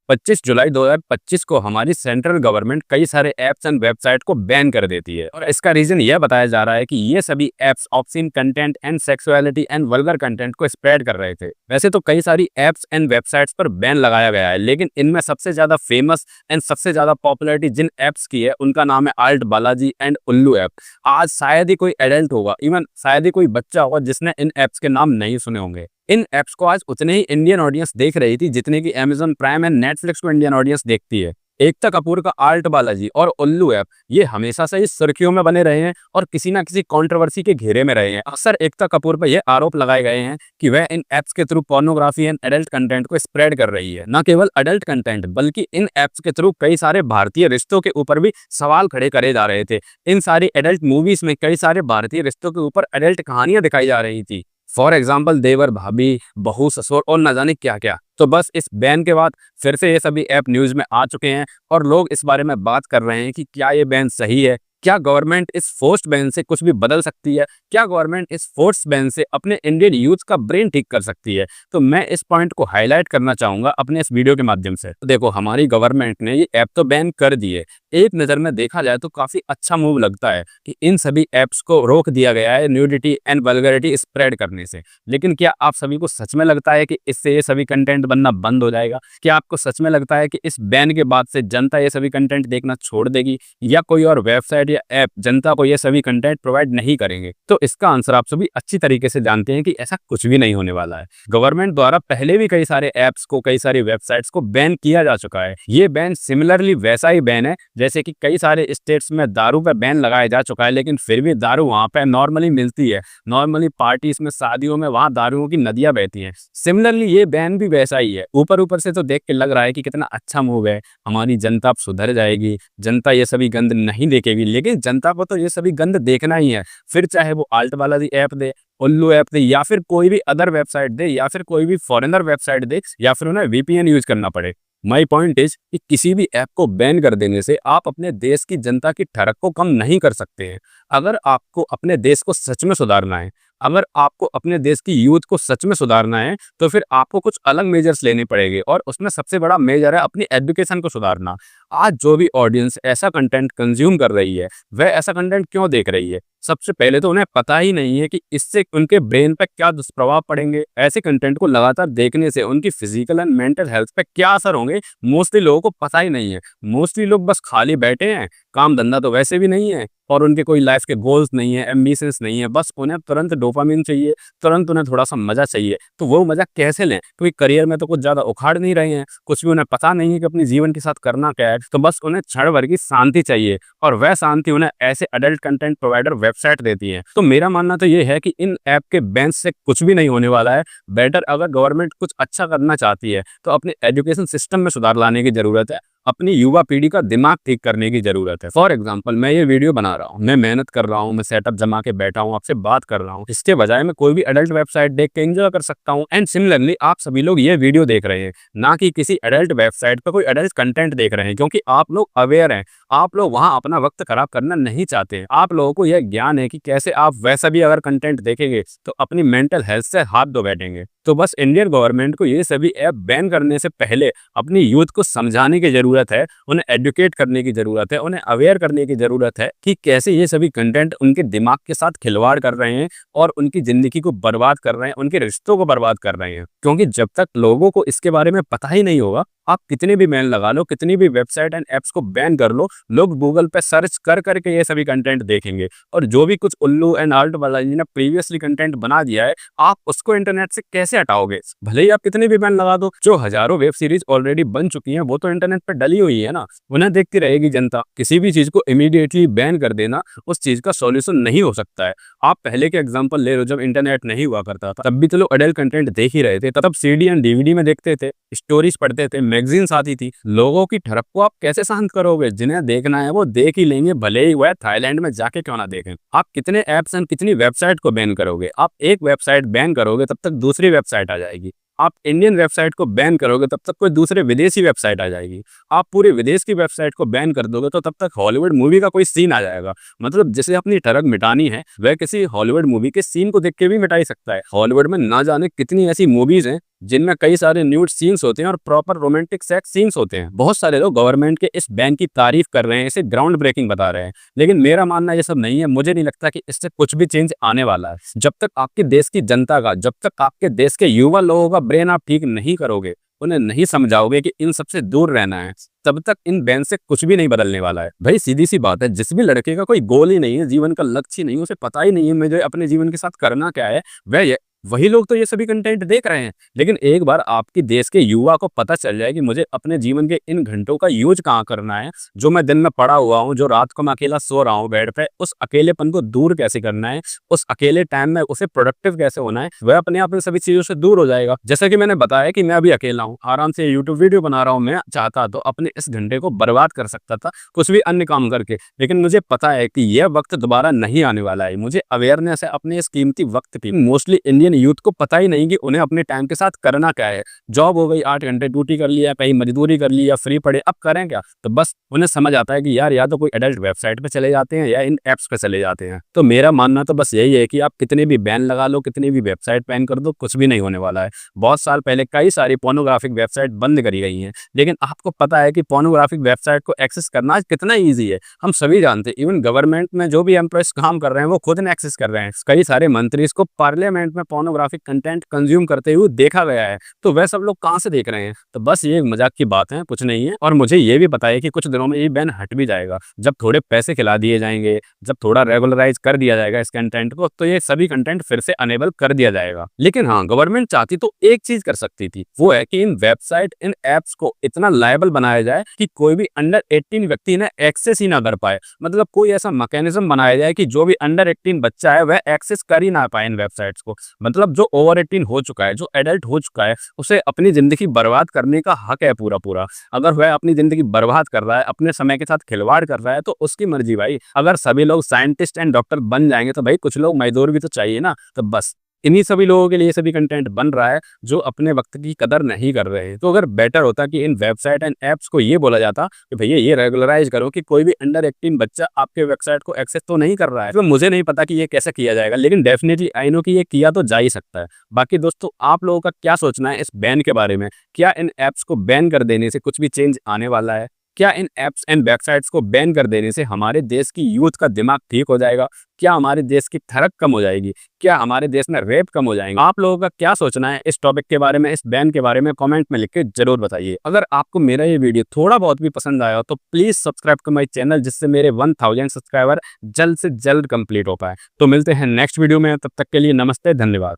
25 जुलाई 2025 को हमारी central government कई सारे ऐप्स एंड वेबसाइट को बैन कर देती है और इसका रीजन यह बताया जा रहा है कि ये सभी apps obscene content and sexuality and vulgar content को स्प्रेड कर रहे थे। वैसे तो कई सारी ऐप्स एंड वेबसाइट्स पर बैन लगाया गया है, लेकिन इनमें सबसे ज्यादा फेमस एंड सबसे ज्यादा पॉपुलैरिटी जिन ऐप्स की है उनका नाम है आल्ट बालाजी एंड उल्लू ऐप। आज शायद ही कोई एडल्ट होगा, इवन शायद ही कोई बच्चा होगा जिसने इन ऐप्स के नाम नहीं सुने होंगे। इन ऐप्स को आज उतने ही इंडियन ऑडियंस देख रही थी जितने की अमेजन प्राइम एंड नेटफ्लिक्स को इंडियन ऑडियंस देखती है। एकता कपूर का आल्ट बालाजी और उल्लू ऐप ये हमेशा से इस सुर्खियों में बने रहे हैं और किसी ना किसी कंट्रोवर्सी के घेरे में रहे हैं। अक्सर एकता कपूर पर यह आरोप लगाए गए हैं कि वह इन ऐप्स के through pornography and adult content को स्प्रेड कर रही है। न केवल एडल्ट कंटेंट बल्कि इन ऐप्स के थ्रू कई सारे भारतीय रिश्तों के ऊपर भी सवाल खड़े करे जा रहे थे। इन सारी एडल्ट मूवीज में कई सारे भारतीय रिश्तों के ऊपर एडल्ट कहानियां दिखाई जा रही थी। फॉर एग्जाम्पल देवर भाभी, बहू ससुर और न जाने क्या क्या। तो बस इस बैन के बाद फिर से ये सभी ऐप न्यूज में आ चुके हैं और लोग इस बारे में बात कर रहे हैं कि क्या ये बैन सही है, क्या गवर्नमेंट इस फोर्स्ड बैन से कुछ भी बदल सकती है, क्या गवर्नमेंट इस फोर्स्ड बैन से अपने इंडियन यूथ का ब्रेन ठीक कर सकती है। तो मैं इस पॉइंट को हाईलाइट करना चाहूंगा अपने इस वीडियो के माध्यम से। तो देखो, हमारी गवर्नमेंट ने ये ऐप तो बैन कर दिए, एक नज़र में देखा जाए तो काफी अच्छा मूव लगता है कि इन सभी ऐप्स को रोक दिया गया है न्यूडिटी एंड वल्गरिटी स्प्रेड करने से। लेकिन क्या आप सभी को सच में लगता है कि इससे ये सभी कंटेंट बनना बंद हो जाएगा? क्या आपको सच में लगता है कि इस बैन के बाद से जनता ये सभी कंटेंट देखना छोड़ देगी या कोई और वेबसाइट या ऐप जनता को ये सभी कंटेंट प्रोवाइड नहीं करेंगे? तो इसका आंसर आप सभी अच्छी तरीके से जानते हैं कि ऐसा कुछ भी नहीं होने वाला है। गवर्नमेंट द्वारा पहले भी कई सारे ऐप्स को, कई सारी वेबसाइट्स को बैन किया जा चुका है। ये बैन सिमिलरली वैसा ही बैन है जैसे कि कई सारे स्टेट्स में दारू पे बैन लगाया जा चुका है, लेकिन फिर भी दारू वहां पे नॉर्मली मिलती है। नॉर्मली पार्टीज में, शादियों में वहां दारुओं की नदियां बहती हैं। सिमिलरली ये बैन भी वैसा ही है। ऊपर ऊपर से तो देख के लग रहा है कि कितना अच्छा मूव है, हमारी जनता अब सुधर जाएगी, जनता ये सभी गंद नहीं देखेगी। लेकिन जनता को तो ये सभी गंद देखना ही है, फिर चाहे वो आल्ट बालाजी ऐप दे, उल्लू ऐप दे या फिर कोई भी अदर वेबसाइट दे या फिर कोई भी फॉरेनर वेबसाइट दे या फिर उन्हें वीपीएन यूज करना पड़े। माई पॉइंट इज कि किसी भी ऐप को बैन कर देने से आप अपने देश की जनता की ठड़क को कम नहीं कर सकते हैं। अगर आपको अपने देश को सच में सुधारना है, अगर आपको अपने देश की यूथ को सच में सुधारना है, तो फिर आपको कुछ अलग मेजर्स लेने पड़ेंगे और उसमें सबसे बड़ा मेजर है अपनी एजुकेशन को सुधारना। आज जो भी ऑडियंस ऐसा कंटेंट कंज्यूम कर रही है, वह ऐसा कंटेंट क्यों देख रही है? सबसे पहले तो उन्हें पता ही नहीं है कि इससे उनके ब्रेन पे क्या दुष्प्रभाव पड़ेंगे। ऐसे कंटेंट को लगातार देखने से उनकी फिजिकल एंड मेंटल हेल्थ पे क्या असर होंगे, मोस्टली लोगों को पता ही नहीं है। मोस्टली लोग बस खाली बैठे हैं, काम धंधा तो वैसे भी नहीं है और उनके कोई लाइफ के गोल्स नहीं है, एम्बिशंस नहीं है। बस उन्हें तुरंत डोपामिन चाहिए, तुरंत उन्हें थोड़ा सा मजा चाहिए। तो वो मजा कैसे लें? क्योंकि करियर में तो कुछ ज्यादा उखाड़ नहीं रहे हैं, कुछ भी उन्हें पता नहीं है कि अपने जीवन के साथ करना क्या है। तो बस उन्हें क्षण भर की शांति चाहिए और वह शांति उन्हें ऐसे अडल्ट कंटेंट प्रोवाइडर वेबसाइट देती है। तो मेरा मानना तो ये है कि इन ऐप के बैन से कुछ भी नहीं होने वाला है। बेटर, अगर गवर्नमेंट कुछ अच्छा करना चाहती है तो अपने एजुकेशन सिस्टम में सुधार लाने की जरूरत है, अपनी युवा पीढ़ी का दिमाग ठीक करने की जरूरत है। फॉर एग्जाम्पल, मैं ये वीडियो बना रहा हूँ, मैं मेहनत कर रहा हूँ, मैं सेटअप जमा के बैठा हूँ, आपसे बात कर रहा हूँ। इसके बजाय मैं कोई भी एडल्ट वेबसाइट देख के एंजॉय कर सकता हूँ। एंड सिमिलरली आप सभी लोग ये वीडियो देख रहे हैं ना कि किसी एडल्ट वेबसाइट पर कोई एडल्ट कंटेंट देख रहे हैं, क्योंकि आप लोग अवेयर हैं, आप लोग वहां अपना वक्त खराब करना नहीं चाहते। आप लोगों को यह ज्ञान है कि कैसे आप वैसा भी अगर कंटेंट देखेंगे तो अपनी मेंटल हेल्थ से हाथ धो बैठेंगे। तो बस इंडियन गवर्नमेंट को ये सभी ऐप बैन करने से पहले अपनी यूथ को समझाने की जरूरत है, उन्हें एडुकेट करने की जरूरत है, उन्हें अवेयर करने की जरूरत है कि कैसे ये सभी कंटेंट उनके दिमाग के साथ खिलवाड़ कर रहे हैं और उनकी जिंदगी को बर्बाद कर रहे हैं, उनके रिश्तों को बर्बाद कर रहे हैं। क्योंकि जब तक लोगों को इसके बारे में पता ही नहीं होगा, आप कितने भी बैन लगा लो, कितनी भी वेबसाइट एंड ऐप्स को बैन कर लो, लोग गूगल पे सर्च कर करके ये सभी कंटेंट देखेंगे और जो भी कुछ उल्लू एंड आल्ट बालाजी ने प्रीवियसली कंटेंट बना दिया है, आप उसको इंटरनेट से कैसे हटाओगे? भले ही आप कितने भी बैन लगा दो, जो हजारों वेब सीरीज ऑलरेडी बन चुकी हैं वो तो इंटरनेट पर डली हुई है ना, उन्हें देखती रहेगी जनता। किसी भी चीज को इमीडिएटली बैन कर देना उस चीज का सॉल्यूशन नहीं हो सकता है। आप पहले के एग्जांपल ले लो, जब इंटरनेट नहीं हुआ करता था तब भी तो लोग अडल्ट कंटेंट देख ही रहे थे। तब सीडी एंड डीवीडी में देखते थे, स्टोरीज पढ़ते थे, मैगजीन्स आती थी। लोगों की ठड़प को आप कैसे शांत करोगे? जिन्हें देखना है वो देख ही लेंगे, भले ही वह थाईलैंड में जाके क्यों ना देखें। आप कितने ऐप्स एंड कितनी वेबसाइट को बैन करोगे? आप एक वेबसाइट बैन करोगे तब तक दूसरी वेबसाइट आ जाएगी। आप इंडियन वेबसाइट को बैन करोगे तब तक कोई दूसरे विदेशी वेबसाइट आ जाएगी। आप पूरे विदेश की वेबसाइट को बैन कर दोगे तो तब तक हॉलीवुड मूवी का कोई सीन आ जाएगा। मतलब जिसे अपनी ठड़क मिटानी है वह किसी हॉलीवुड मूवी के सीन को देख के भी मिटा ही सकता है। हॉलीवुड में ना जाने कितनी ऐसी मूवीज हैं जिनमें कई सारे न्यूड सीन्स होते हैं और प्रॉपर रोमांटिक सेक्स सीन्स होते हैं। बहुत सारे लोग गवर्नमेंट के इस बैन की तारीफ कर रहे हैं, इसे ग्राउंड ब्रेकिंग बता रहे हैं, लेकिन मेरा मानना ये सब नहीं है। मुझे नहीं लगता कि इससे कुछ भी चेंज आने वाला है। जब तक आपके देश की जनता का, जब तक आपके देश के युवा लोगों का ब्रेन आप ठीक नहीं करोगे, उन्हें नहीं समझाओगे कि इन सबसे दूर रहना है, तब तक इन बैन से कुछ भी नहीं बदलने वाला है। भाई सीधी सी बात है, जिस भी लड़के का कोई गोल ही नहीं है, जीवन का लक्ष्य नहीं है, उसे पता ही नहीं है मुझे अपने जीवन के साथ करना क्या है, वही लोग तो ये सभी कंटेंट देख रहे हैं। लेकिन एक बार आपकी देश के युवा को पता चल जाए कि मुझे अपने जीवन के इन घंटों का यूज कहाँ करना है, जो मैं दिन में पड़ा हुआ हूँ, जो रात को मैं अकेला सो रहा हूँ बेड पे, उस अकेलेपन को दूर कैसे करना है, उस अकेले टाइम में उसे प्रोडक्टिव कैसे होना है, वह अपने आप इन सभी चीजों से दूर हो जाएगा। जैसा कि मैंने बताया कि मैं अभी अकेला हूँ, आराम से यूट्यूब वीडियो बना रहा हूँ, मैं चाहता तो अपने इस घंटे को बर्बाद कर सकता था कुछ भी अन्य काम करके, लेकिन मुझे पता है कि यह वक्त दोबारा नहीं आने वाला है। मुझे अवेयरनेस है अपने इस कीमती वक्त की। मोस्टली इंडियन यूथ को पता ही नहीं कि उन्हें अपने टाइम के साथ करना क्या है। जॉब हो गई, 8 घंटे ड्यूटी कर लिया, कहीं मजदूरी कर ली, या फ्री पड़े, अब करें क्या? तो बस उन्हें समझ आता है कि यार या तो कोई एडल्ट वेबसाइट पे चले जाते हैं या इन एप्स पे चले जाते हैं। तो मेरा मानना तो बस यही है कि आप कितने भी बैन लगा लो, कितनी भी वेबसाइट बैन कर दो, कुछ भी नहीं होने वाला है। बहुत साल पहले कई सारी पोर्नोग्राफिक वेबसाइट बंद करी गई हैं, लेकिन आपको पता है कि पोर्नोग्राफिक वेबसाइट को एक्सेस करना आज कितना ईजी है, हम सभी जानते हैं। इवन गवर्नमेंट में जो भी एम्प्लॉयज काम कर रहे हैं वो खुद एक्सेस कर रहे हैं। कई सारे मंत्री इसको पार्लियामेंट में पोर्नोग्राफिक कंटेंट कंज्यूम करते हुए देखा गया है, तो वह सब लोग कहां से देख रहे हैं? तो बस ये मजाक की बात है, कुछ नहीं है। और मुझे ये भी पता है कि कुछ दिनों में ये बैन हट भी जाएगा। जब थोड़े पैसे खिला दिए जाएंगे, जब थोड़ा रेगुलराइज कर दिया जाएगा इस कंटेंट को, तो ये सभी कंटेंट फिर से अनेबल कर दिया जाएगा। लेकिन हाँ, गवर्नमेंट चाहती तो एक चीज कर सकती थी, वो है कि इन वेबसाइट, इन एप्स को इतना लायबल बनाया जाए कि कोई भी अंडर 18 व्यक्ति इन्हें एक्सेस ही ना कर पाए। मतलब कोई ऐसा मैकेनिज्म बनाया जाए कि जो भी अंडर 18 बच्चा है वह एक्सेस कर ही ना पाए इन वेबसाइट्स को। मतलब जो ओवर 18 हो चुका है, जो एडल्ट हो चुका है, उसे अपनी जिंदगी बर्बाद करने का हक है पूरा पूरा। अगर वह अपनी जिंदगी बर्बाद कर रहा है, अपने समय के साथ खिलवाड़ कर रहा है, तो उसकी मर्जी भाई। अगर सभी लोग साइंटिस्ट एंड डॉक्टर बन जाएंगे तो भाई कुछ लोग मजदूर भी तो चाहिए ना। तो बस इन्हीं सभी लोगों के लिए सभी कंटेंट बन रहा है जो अपने वक्त की कदर नहीं कर रहे हैं। तो अगर बेटर होता कि इन वेबसाइट एंड एप्स को ये बोला जाता कि भैया ये रेगुलराइज करो कि कोई भी अंडर 18 बच्चा आपके वेबसाइट को एक्सेस तो नहीं कर रहा है। तो मुझे नहीं पता कि ये कैसे किया जाएगा, लेकिन डेफिनेटली आई नो कि ये किया तो जा ही सकता है। बाकी दोस्तों, आप लोगों का क्या सोचना है इस बैन के बारे में? क्या इन एप्स को बैन कर देने से कुछ भी चेंज आने वाला है? क्या इन एप्स एंड वेबसाइट्स को बैन कर देने से हमारे देश की यूथ का दिमाग ठीक हो जाएगा? क्या हमारे देश की थरक कम हो जाएगी? क्या हमारे देश में रेप कम हो जाएंगे? आप लोगों का क्या सोचना है इस टॉपिक के बारे में, इस बैन के बारे में? कमेंट में लिख के जरूर बताइए। अगर आपको मेरा ये वीडियो थोड़ा बहुत भी पसंद आया हो तो प्लीज सब्सक्राइब कर माई चैनल, जिससे मेरे 1000 सब्सक्राइबर जल्द से जल्द कंप्लीट हो पाए। तो मिलते हैं नेक्स्ट वीडियो में, तब तक के लिए नमस्ते, धन्यवाद।